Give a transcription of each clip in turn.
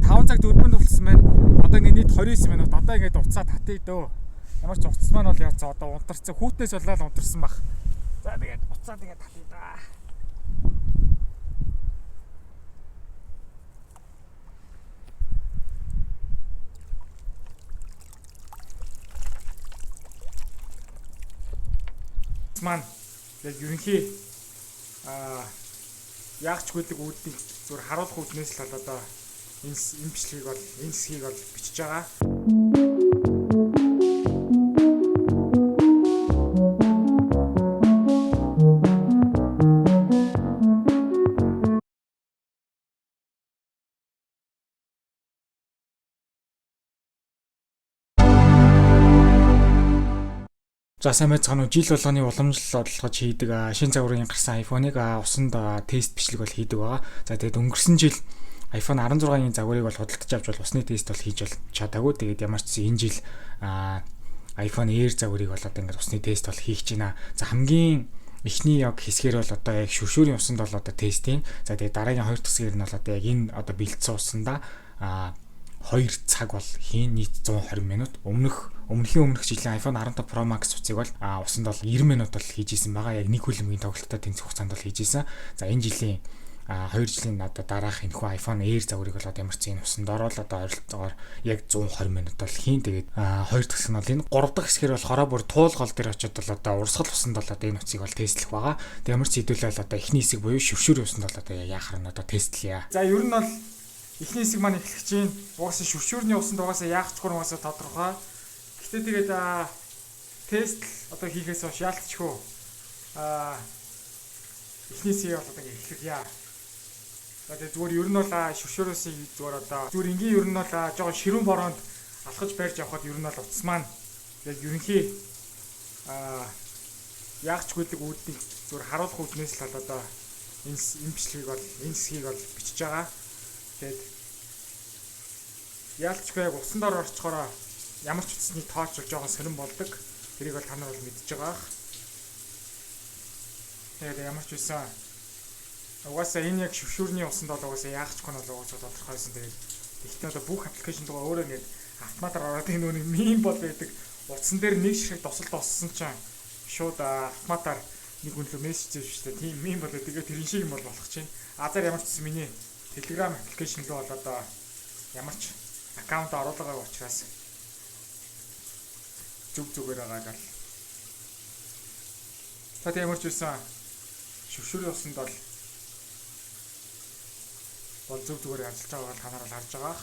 5 цаг 4 минут болсон байна. Одоо ингээд нийт 29 минут. Одоо ингээд уцаа татъя дөө. Ямар ч уцс маань бол яац одоо унтарсан. Хүүтнээс болоод унтарсан баг. За тэгээд уцаа тэгээд татъя да. Маань яг ерөнхий яагч гүйлэг үүднийг зүгээр харуулах үүднээс л одоо энэ бичлэгийг бол энэ хэсгийг бол бичиж байгаа. За сайн байцгаана уу. Жил болгоны уламжлал орлогож хийдэг шинэ загварын гарсан iPhone-ыг усанд тест бичлэг бол хийдэг байгаа. За тэгээд өнгөрсөн жил iPhone 16-ийн загварыг бол худалдаж авч бол усны тест бол хийж бол чадаагүй. Тэгээд ямар ч энэ жил iPhone Air загварыг бол одоо ингээд усны тест бол хийх гэж байна. За хамгийн эхний яг хэсгээр бол одоо яг шүршүүрийн усанд бол одоо тест юм. За тэгээд дараагийн хоёр дахь хэсгээр нь бол одоо яг энэ одоо бэлдсэн усанда 2 цаг бол хийн нийт 120 минут. Өмнөх жилийн iPhone 15 Pro Max усыг бол усанд бол 90 минут бол хийж исэн байгаа. Яг нэг хүлэмгийн тоглолттой тэнцэх хугацаанд бол хийж исэн. За энэ жилийн 2 жилийн одоо дараах энэхүү iPhone Air загварыг бол одоо ямар ч зэн усанд орол одоо ойролцоогоор яг 120 минут бол хийн. Тэгээд хоёр дахь хэсэг нь бол энэ 3 дахь хэсгээр бол хороо бүр туулгал дээр очиод бол одоо урсгал усанд бол одоо энэ усыг бол тестлэх байгаа. Тэгээд ямар ч хэдүүлэл одоо эхний хэсэг буюу шүршүүрийн усанд бол одоо яахаар нь одоо тестлэе. За ер нь бол эхний хэсэг маань эхлэх чинь угаасаа шүршүүрний усанд угаасаа яахчгүй угаасаа тодорхой. Гэтэ тэгээд тест одоо хийхээс хойш яалтчгүй эхний хэсгийг бол одоо эхлэх яа. Тэгээд зүгээр ер нь бол шүршүүрөөс зүгээр одоо зүгээр ингийн ер нь бол жоохон ширүүн бороонд алхаж барьж явхад ер нь бол утас маань яг ерөнхий яахчгүйдэг үүднийг зүгээр харуулах үүднээс л одоо энэ бичлэгийг бол энэ хэсгийг бол бичиж байгаа. Тэгээд яалтчгүй яг усанд орчхороо ямар ч утасны тооч жоохон сонирн болдог. Тэрийг бол та нар бол мэдж байгаа. Тэгээд ямар ч үсэн угаасаа энэ яг шүршүүрний усанд бол угаасаа яахчгүй нь бол угаасаа тодорхойсон. Тэгээд ихтэй одоо бүх аппликейшн дугаа өөрөө ингээд автоматар ороод энэ нүг мим бол байдаг. Утсан дээр нэг шиг тосолд оссон чинь шууд автоматар нэг үнэлгээ мессеж зэвчтэй. Тийм мим бол тэгээд тэрэн шиг юм бол болох чинь. Азар ямар ч үсэн миний Telegram аппликейшн руу бол одоо ямар ч аккаунт оруулаагүй учраас зүгээр байгаа гал. Та ямар ч үсэн шүршүүрийн усанд бол зүгээр ажиллаж байгааг та нар бол харж байгаа.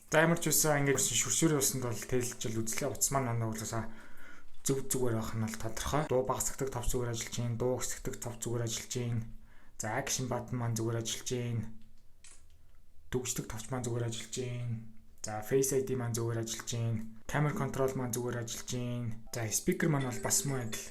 За ямар ч үсэн ингээд шүршүүрийн усанд бол тэлжил үзлээ. Утас маань угаасаа зүгээр байх нь бол тодорхой. Дуу багасгдаг тав зүгээр ажиллаж гин, дуу хэсгдэг тав зүгээр ажиллаж гин. За акшн баттон маань зүгээр ажиллаж гин. Дүгждэг тавч маань зүгээр ажиллаж гин. За Face ID маань зүгээр ажиллаж гин. Camera control маань зүгээр ажиллаж гин. За speaker маань бол бас муу адил.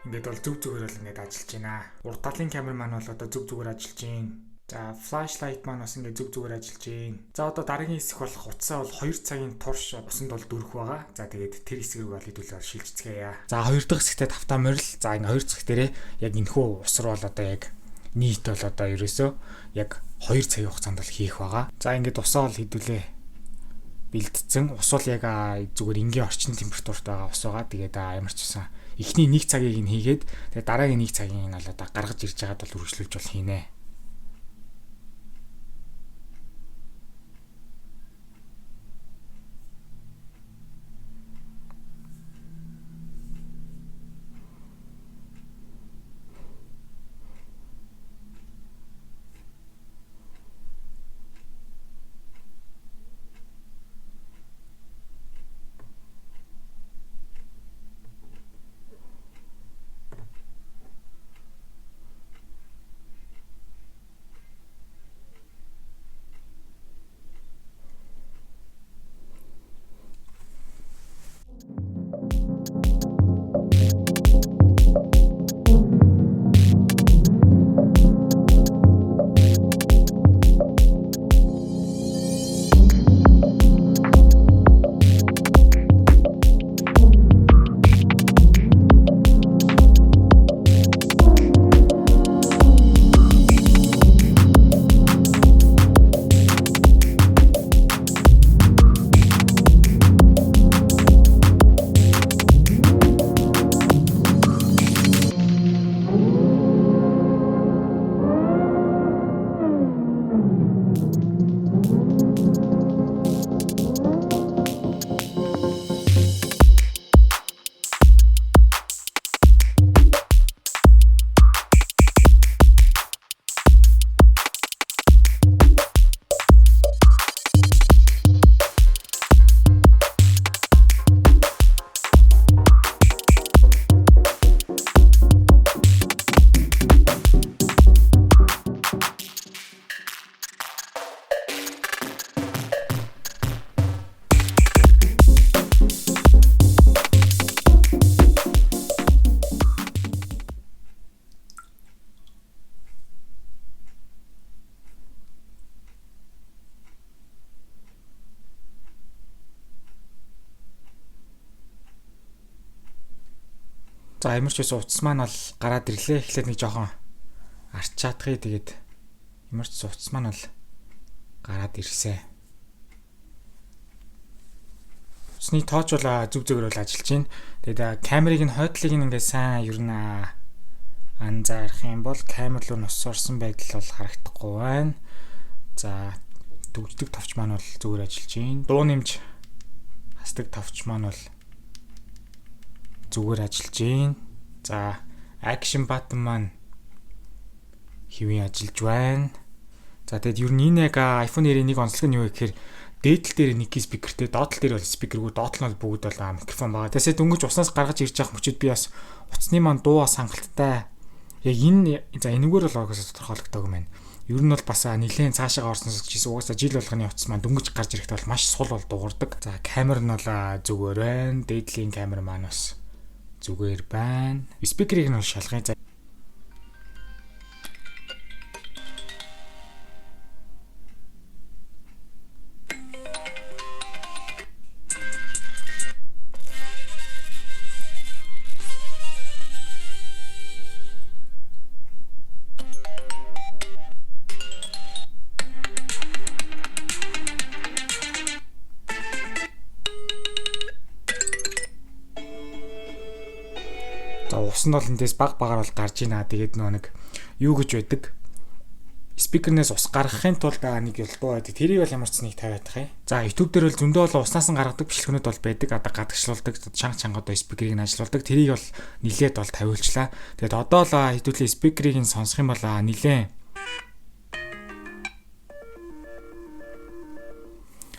Ингээд бол зүгээр л ингээд ажиллаж байна. Урд талын камер маань бол одоо зүгээр ажиллаж гин. За flashlight маань бас ингээд зүгээр ажиллаж байна. За одоо дараагийн хэсэг болох утсаа бол 2 цагийн турш усанд бол дүүрэх байгаа. За тэгээд тэр хэсгийг бол хэдүүлээ шилжцгээе. За хоёр дахь хэсэгтээ тавтаа морил. За ингээд хоёр дахь дээрээ яг энэхүү ус руу бол одоо яг нийт бол одоо ерөөсөө яг 2 цагийн хугацаанд бол хийх байгаа. За ингээд усаа бол хэдүүлээ бэлдсэн. Ус бол яг зүгээр энгийн орчин температурт байгаа ус байгаа. Тэгээд ямар ч байсан эхний 1 цагийг нь хийгээд тэгээд дараагийн 1 цагийн нь бол одоо гаргаж ирж байгаад бол үргэлжлүүлж бол хийнэ. За ямар ч байсан утас маань бол гараад ирлээ. Эхлээд нэг жоохон арч чадхыг тэгээд ямар ч утас маань бол гараад ирсэн. Усны тооч бол зүг зүгээр бол ажиллаж байна. Тэгээд камерыг нь хойдлыг нь ингээд сайн ер нь анзаарах юм бол камер руу нус орсон байдал бол харагдахгүй байна. За төгждөг товч маань бол зүгээр ажиллаж байна. Дуу нэмж хасдаг товч маань бол зүгээр ажиллаж байна. За action button маань хэвэн ажиллаж байна. За тэгэд ер нь энэ яг iPhone 91 онцлог нь юу вэ гэхээр дээдл дээр нэг спикертэй, доотлол дээр бол спикергүй, доотлол нь бүгд бол микрофон байгаа. Тэсээ дөнгөж уснаас гаргаж ирж явах мөчөд би бас утасны маань дуу хангалттай. Яг энэ за энэгээр бол огоос тодорхойлогддог юм байна. Ер нь бол бас нэлээд цаашаа орсноос гэсэн угаасаа жил болгоны утас маань дөнгөж гарч ирэхдээ бол маш сул бол дуурдаг. За камер нь бол зүгээр байна. Дээдлийн камер маань бас зүгээр байна. Спикерийг нь бол шалгая. Ус нь бол эндээс багаар бол гарж ийна. Тэгээд нэг юу гэж байдаг. Спикернээс ус гаргахын тулд нэг ялдуу байдаг. Тэрийг бол ямар ч нэг тавиад тах юм. За YouTube дээр бол зөндөө бол уснаас нь гаргадаг бичлэгнүүд бол байдаг. Одоо гадагшлуулдаг, чанга одоо спикерийг нь ажиллуулдаг. Тэрийг бол нилээд бол тавиулчлаа. Тэгээд одоо л хэдүүлээ спикерийг нь сонсох юм бол нилээн.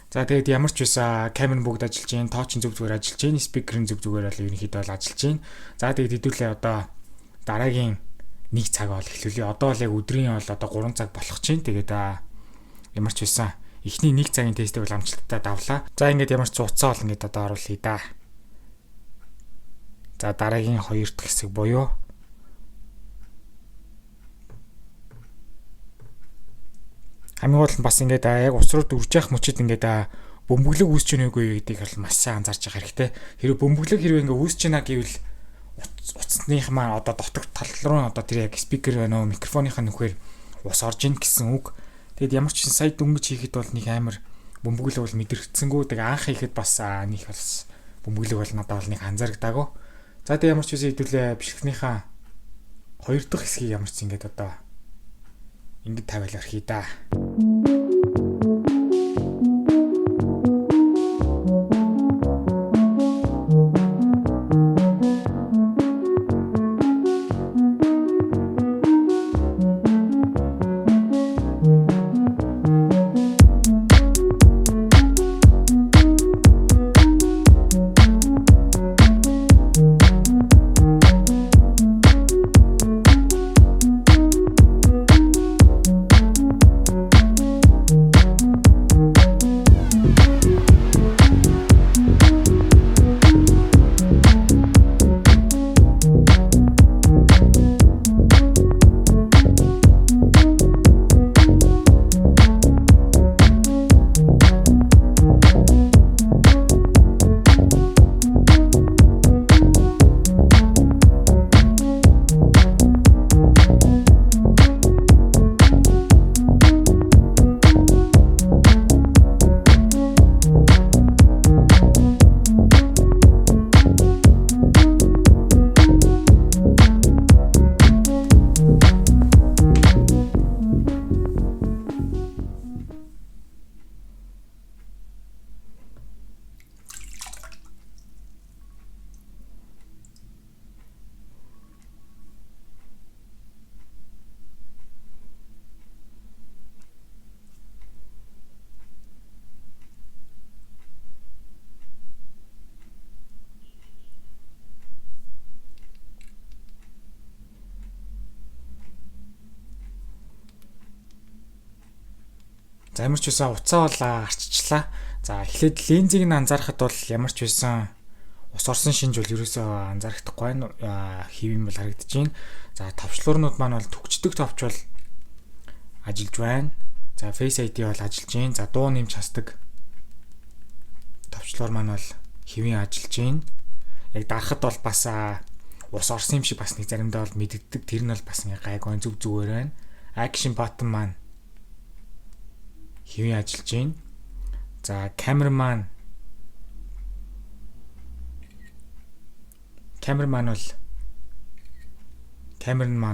За тэгээд ямар ч байсан камер бүгд ажиллаж байна, тооч нь зүг зүгээр ажиллаж байна, спикер нь зүг зүгээр бол ерөнхийдөө бол ажиллаж байна. За тэгээд хэдүүлээ одоо дараагийн 1 цаг бол эхлүүлээ. Одоо л яг өдрийн бол одоо 3 цаг болох чинь. Тэгээд ямар ч байсан эхний 1 цагийн тестийг бол амжилттай давлаа. За ингээд ямар ч цуцаа бол ингээд одоо оруулъя да. За дараагийн 2 дахь хэсэг буюу хамгийн гол нь бас ингээд яг ус руу дүрж явах мөчид ингээд бөмбөглөг үүсч ийн үгүй гэдгийг бол маш сайн анзаарч байгаа хэрэгтэй. Хэрвээ бөмбөглөг хэрвээ ингээд үүсч ийна гэвэл утасных маань одоо дотор тал руу одоо тэр яг спикер байна уу, микрофоныхаа нүхээр ус орж ийн гэсэн үг. Тэгэд ямар ч сая дөнгөж хийхэд бол нэг амар бөмбөглөг бол мэдэрчсэнгүү. Тэг анх хийхэд бас нэг бас бөмбөглөг бол надад бол нэг анзаарагдаагүй. За тэг ямар ч үсэ хэдүүлээ бичлэгнийхаа 2 дахь хэсгийг ямар ч ингээд одоо ингээд тавиал орхий да. За ямар ч байсан уцаа бол арччлаа. За эхлээд линзийг нь анзаарахад бол ямар ч байсан ус орсон шинж бол ерөөсөө анзаарахдаггүй хэвэн бол харагдаж байна. За товчлуурнууд маань бол төгчдөг товч бол ажиллаж байна. За Face ID бол ажиллаж байна. За дуу нэмж хасдаг товчлуур маань бол хэвэн ажиллаж байна. Яг дарахад бол бас ус орсон юм шиг бас нэг заримдаа бол мэддэгдэг. Тэр нь бол бас ингээ гайгүй зүг зүгээр байна. Action button маань хэвэн ажиллаж байна. За камерман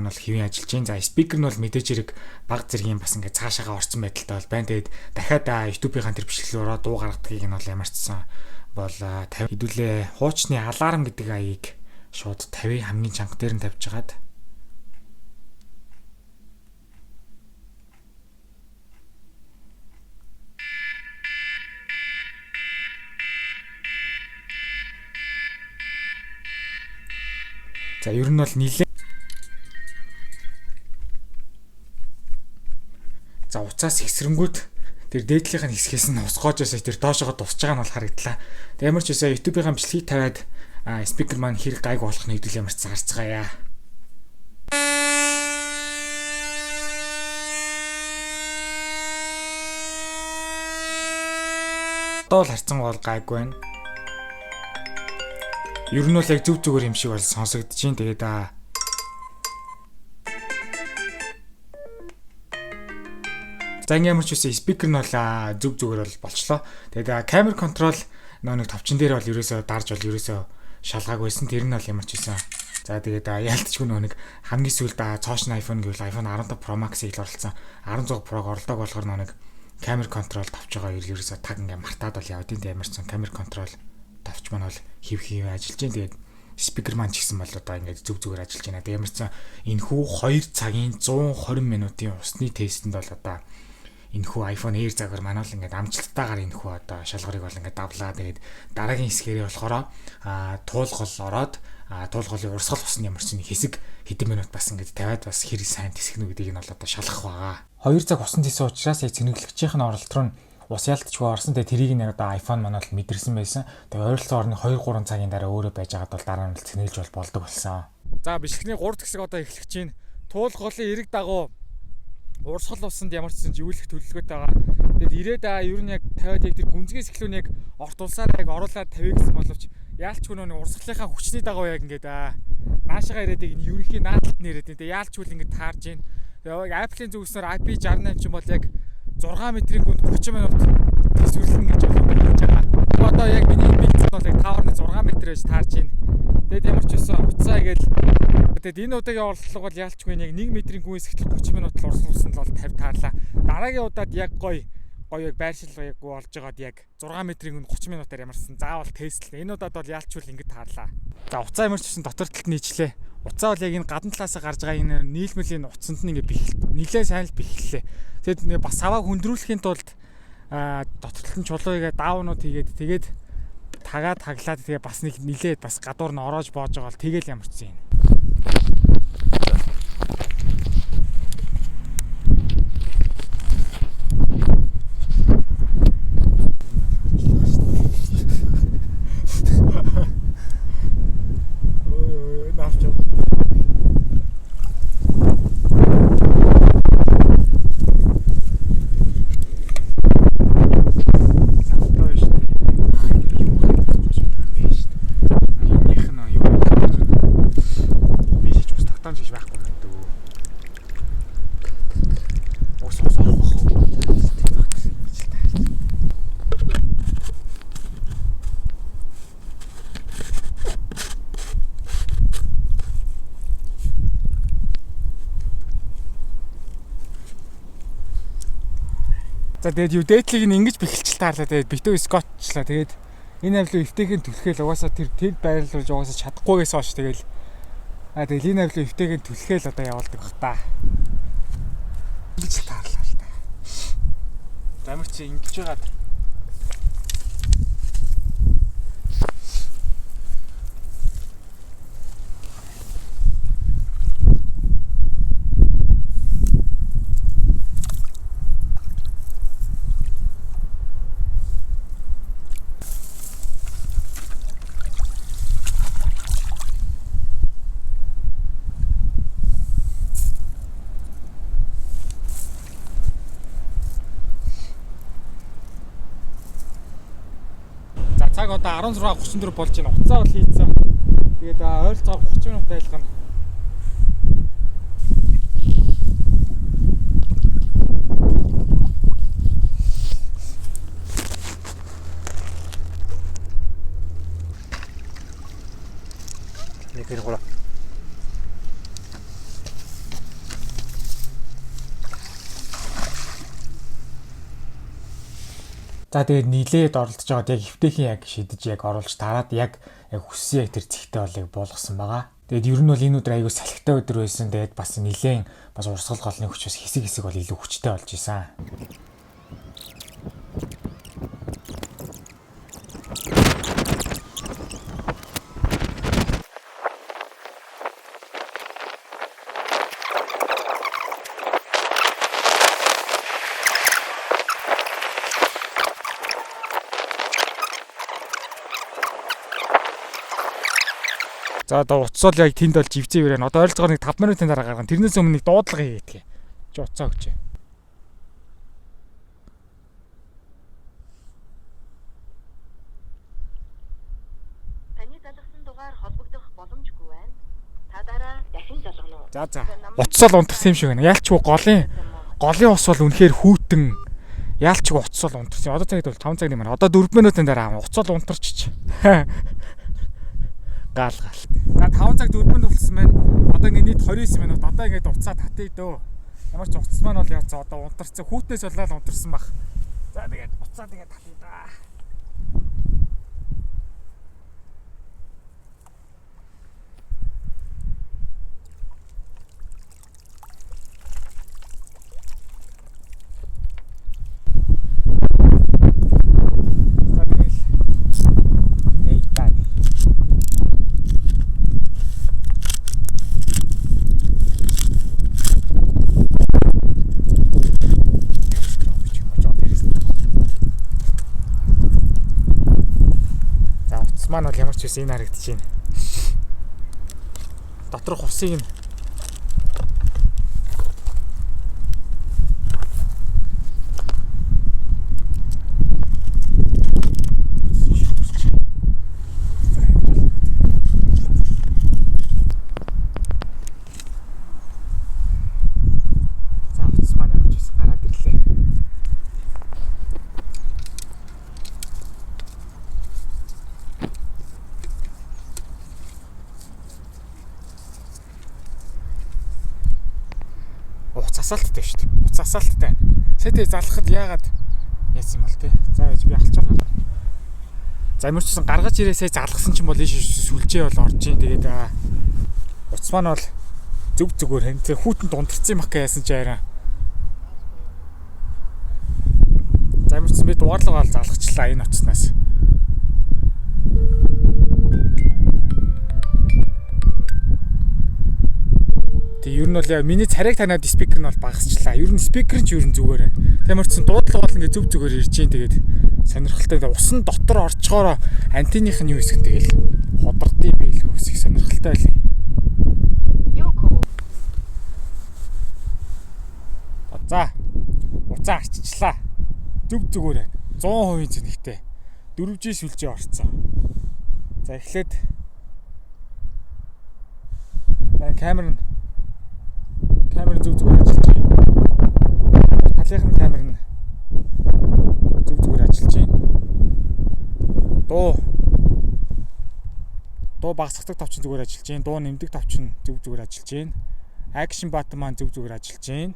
бол хэвэн ажиллаж байна. За спикер нь бол мэдээж хэрэг баг зэргийн бас ингээ цаашаага орсон байдалтай бол байна. Тэгээд дахиад YouTube-ийн тэр бичлэгээр ороод дуу гаргадгийг нь бол ямарчсан бол 50 хэдүүлээ хуучны аларм гэдэг аяыг шууд 50 хамгийн чанга дээр нь тавьж хагаад за ер нь бол нилээ за уцаас ихсрэнгүүд тэр дээдлийнх нь хэсгээс нь усгоожсоо тэр доошоо дусж байгаа нь бол харагдлаа. Тэг ямар ч үсэ YouTube-ийн бичлэгийг тавиад спикер маань хэрэг гайг болох нь хэдүүл ямарч зарцгаая. Доол харцсан бол гайг байна. Ер нь бол яг зүг зүгээр юм шиг бол сонсогдож байна. Тэгээд за ямар ч үсэ спикер нь бол зүг зүгээр бол болчлоо. Тэгээд камер контрол нэг товчон дээр бол ерөөсөө дарж бол ерөөсөө шалгааг байсан. Тэр нь бол ямар ч үсэн. За тэгээд яалтчгүй нэг хамгийн сүүлд цоошин iPhone гэвэл iPhone 15 Pro Max-ийг л оролцсон. 16 Pro-г оролдог болохоор нэг камер контрол товч байгаа ерөөсөө таг ингээ мартаад бол явд. Тэгээд ямар ч сан камер контрол товч маань бол хив ажиллаж байна. Тэгээд спикер маань ч гэсэн бол одоо ингээд зүг зүгээр ажиллаж байна. Тэгээд ямар ч сан энэ хүү 2 цагийн 120 минутын усны тестэнд бол одоо энэхүү iPhone Air загвар манай л ингээд амжилттайгаар энэхүү одоо шалгуурыг бол ингээд давлаа. Тэгээд дараагийн хэсгээрээ болохоор туулгал ороод туулгалын урсгал усны ямар ч нэг хэсэг хэдэн минут бас ингээд тавиад бас хэрэг сайн тэсгэнэ гэдгийг нь бол одоо шалгах байгаа. 2 цаг усан тийсэн учраас яг цэнэглэгчийн оролт руу ус ялтчгүй орсон. Тэгээд тэрийг нь одоо iPhone манай бол мэдэрсэн байсан. Тэгээд ойролцоогоор 2-3 цагийн дараа өөрөө байж байгаад бол дараа нь цэнэглэж болдог болсон. За бичлэгийн 3 хэсэг одоо эхлэх чинь туулгалын эрэг дагуу урсгал усанд ямар ч зүйл зөвлөх төлөвлөгөөтэй байгаа. Тэгэд ирээд ер нь яг тавиад яг тэр гүнзгийс эхлүү нэг орт улсаар яг оруулаад тавья гэсэн боловч яалчгүй нөө урсгалынхаа хүчний дагуу яг ингээд наашаага ирээд яг ерөнхий наадталд нэрэд энэ яалчгүй ингээд таарж гин. Тэгээ Apple-ийн зүгснээр IP68 ч юм бол яг 6 метрийн гүнд 30 минут төсвөрлөн гэж болж байгаа. Одоо яг миний бэлтгэл бол яг 5.6 метр гэж таарж гин. Тэгэд ямар ч байсан уцаа гээл тэгэд энэ удаагийн орлого бол яалчгүй яг 1 метрийн гүнс ихтэл 30 минут л урсгалсан л бол 50 таарлаа. Дараагийн удаад яг гоё яг байршилгаагүй болж байгаад яг 6 метрийн гүн 30 минутаар ямарсан заавал тестлээ. Энэ удаад бол яалчгүй ингэ таарлаа. За уцаа ямар ч байсан дотор талд нийчлээ. Уцаа бол яг энэ гадна талаасаа гарч байгаа энэ нийлмэлийн уцанд нь ингээ нилээ сайн л бэхлээ. Тэгэд бас саваа хөндрүүлэхийн тулд дотор талд нь чулуугаа даавнууд тэгээд тагаад таглаад тэгээ бас нэг нилээд бас гадуур нь ороож боож байгаа бол тэгэл ямар ч юм. За тэгээд юу дээдлийг нь ингэж бэхэлчил таарлаа. Тэгээд битүү скотчлаа. Тэгээд энэ авлуу эвтэйгэн түлхээл угаасаа тэр байрлуулж угаасаа чадахгүйгээс хойш тэгэл тэгэл энэ авлуу эвтэйгэн түлхээл одоо явуулдаг бах та. Ингэж таарлаа л та. Замир чи ингэж байгаад цаг одоо 16:34 болж байна. Уцаа бол хийцэн. Тэгээд ойролцоогоор 30 минут айлгана. Нэг гоо. За тэгээд нийлээд оролдож байгаад яг эвтэйхэн яг шидэж яг оруулж тараад яг хүссэн яг тэр зихтэй болыг болгосон байгаа. Тэгээд ер нь бол энэ өдөр аягүй салхитай өдөр байсан. Тэгээд бас нилээн бас урсгал голны хүчээс хэсэг бол илүү хүчтэй болж исэн. За одоо уцсол яг тэнд бол живцээ өрөө. Одоо ойролцоогоор нэг 5 минутын дараа гаргана. Тэрнээс өмнө нэг дуудлага хийгээдгээ. Чи уцаа өгч. Таны залгасан дугаар холбогдох боломжгүй байна. Та дараа дахин залгана уу? За. Уцсол унтарсан юм шиг байна. Яалчгүй голын ус бол үнэхээр хүүтэн. Яалчгүй уцсол унтарсан. Одоо цагт бол 5 цагийн маань. Одоо 4 минутын дараа уцсол унтарч. Гал. За 5 цаг 4 минут болсон байна. Одоо ингээд нийт 29 минут. Одоо ингээд уцаа татъя дөө. Ямар ч уцс маань бол яцаа одоо унтарсан. Хүүтнээс болоод унтарсан баг. За тэгээд уцаа тэгээд татъя да. Маань бол ямар ч үс энэ харагдаж байна. Доторх усыг нь за утас маань ямар ч үс гараад ирлээ. Асаалттай шүү дээ. Уц асаалттай. Сэдэ залхахад яагаад яасан юм бол те. За яаж би алчаар гар. За ямар ч гэсэн гаргаж ирээсээ залгасан ч юм бол ийш сүлжээ бол орж ийн. Тэгээд уц маань бол зүг зүгээр хэн. Тэг хүүтэнд унтарсан юм ах гэсэн чи арай. За ямар ч гэсэн би дуурлага бол залгачлаа энэ уцснаас. Ер нь бол яа миний царайг танаад спикер нь бол багасчлаа. Ер нь спикер нь ч ер нь зүгээр байна. Тиймэрхүү дуудлага бол ингээ зүг зүгээр ирж гин тэгээд сонирхолтой. Усан дотор орчгоороо антенных нь юу хэсэг тэгэл ходордсон байлгүй хэсэг сонирхолтой байлээ. Юуко. За. Уцаа арччлаа. Зүг зүгээр байна. 100% зэнхтэй. 4G сүлжээ орцсон. За эхлээд камер зүг зүгээр ажиллаж байна. Халийнхын камер нь зүг зүгээр ажиллаж байна. Дуу багасгадаг товч зүгээр ажиллаж байна. Дуу нэмдэг товч нь зүг зүгээр ажиллаж байна. Action button маань зүг зүгээр ажиллаж байна.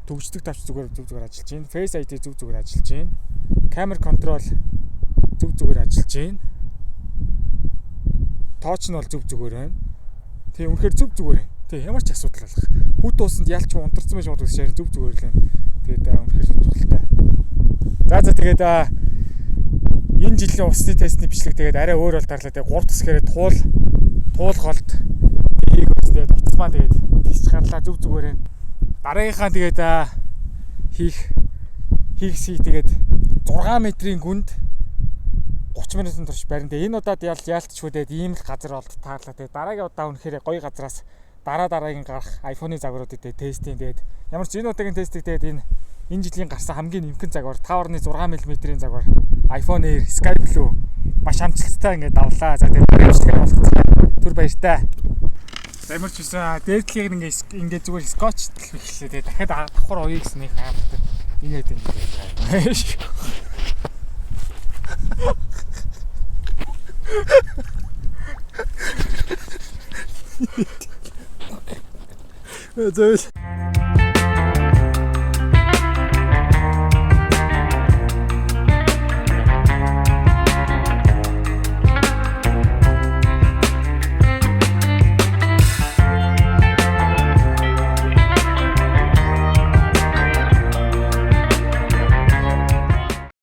Төгждөг товч зүг зүгээр ажиллаж байна. Face ID зүг зүгээр ажиллаж байна. Camera control зүг зүгээр ажиллаж байна. Touch нь бол зүг зүгээр байна. Тийм үнэхээр зүг зүгээр байна. Тэг ямар ч асуудал болох. Хүүт уусанд ялч унтарсан байж бодож шаарин зүг зүгээр лээ. Тэгээд үнэхээр сонирхолтой. За тэгээд энэ жилийн усны тестний бичлэг тэгээд арай өөр бол дарлаа. Тэгээд 3 тас гэрэд туулголт тэгээд уцмаа тэгээд тест гарлаа зүг зүгээр байна. Дараагийнхаа тэгээд хийхсий тэгээд 6 метрийн гүнд 30 минутын турш барина. Тэгээд энэ удаад яалтчгүй тэгээд ийм л газар болд таарлаа. Тэгээд дараагийн удаа үнэхээр гоё газараас дараагийн гарах iPhone-ы загваруудыг тестийн тэгээд ямар ч энэ удаагийн тестийг тэгээд энэ жилийн гарсан хамгийн нэмхэн загвар 5.6 мм-ийн загвар iPhone Air Sky Blue маш амжилттай ингээд давлаа. За тэгээд бичлэгээр болцсон. Бүр баяртай. Ямар ч үсэн дээдлийг ингээ зүгээр скотч хэллээ те. Дахиад давхар оё гэсэн нэг хаалт. Энэ хэд юм. Зөв.